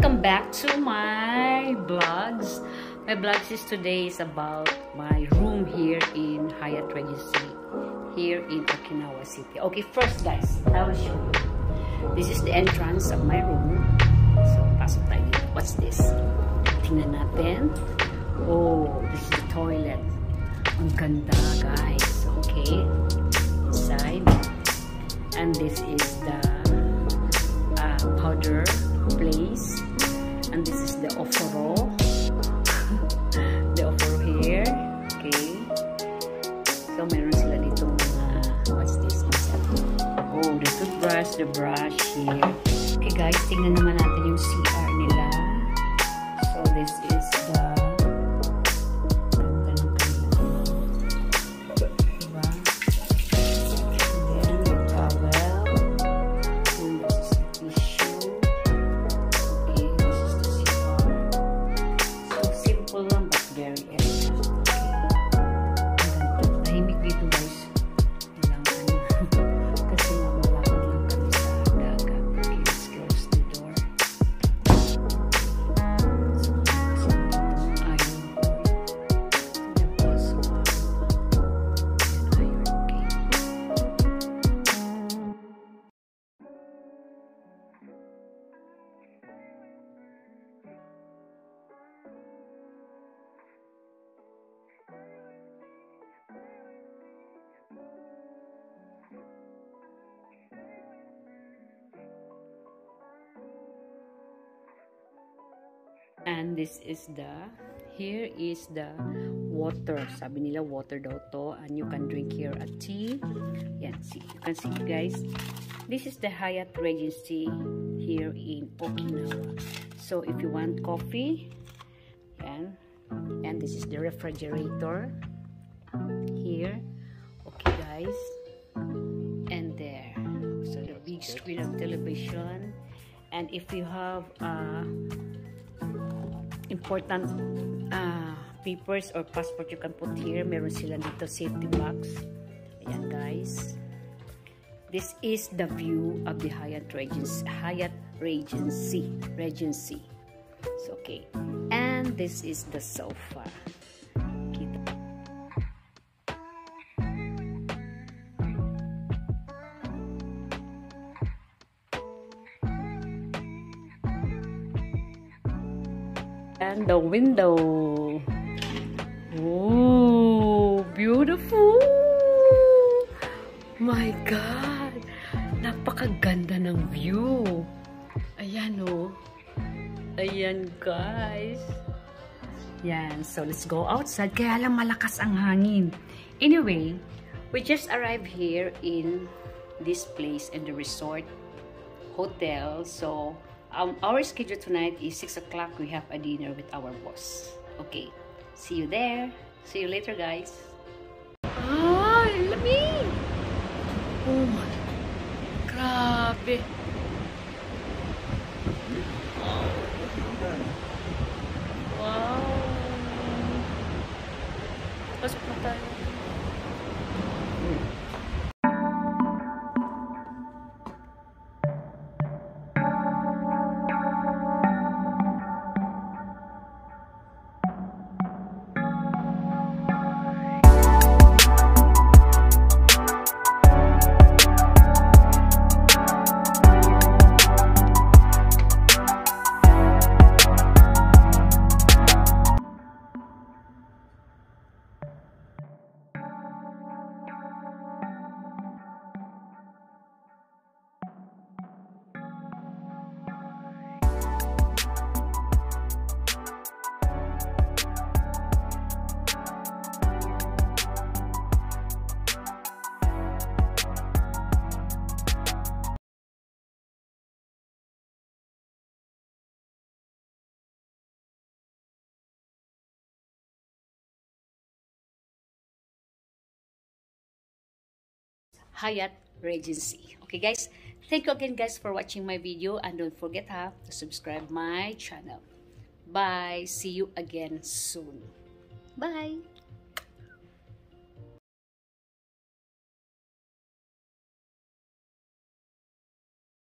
welcome back to my vlogs. My vlogs today is about my room here in Hyatt Regency here in Okinawa City. Okay, first guys, I will show you. This is the entrance of my room. So, pasok tayo dito. What's this? Tingnan natin. Oh, this is the toilet. Ang ganda, guys. Okay. Inside. And this is the powder place. And this is the oforo. The oforo here. Okay. So, meron sila dito mga, what's this? Oh, the toothbrush, the brush here. Okay, guys, tingnan naman natin yung CR nila. So, this is the and this is the, here is the water. Sabi nila water daw to, and you can drink here a tea. Yan, see, you can see guys. This is the Hyatt Regency here in Okinawa. So if you want coffee, yan, and this is the refrigerator here. Okay guys, and there, so the big screen of television. And if you have important papers or passport, you can put here. Meron sila dito safety box. Ayan guys, this is the view of the Hyatt Regency. So, okay, and this is the sofa. And the window. Oh, beautiful! My God! Napakaganda ng view. Ayan oh. Ayan guys. Yan. So, let's go outside. Kaya lang malakas ang hangin. Anyway, we just arrived here in this place in the resort hotel. So, our schedule tonight is 6 o'clock. We have a dinner with our boss. Okay. See you there. See you later, guys. Ah, lamig! Oh my. Grabe. Wow. Pasok na tayo. Hyatt Regency. Okay guys, thank you again guys for watching my video, and don't forget to subscribe my channel. Bye, see you again soon. Bye.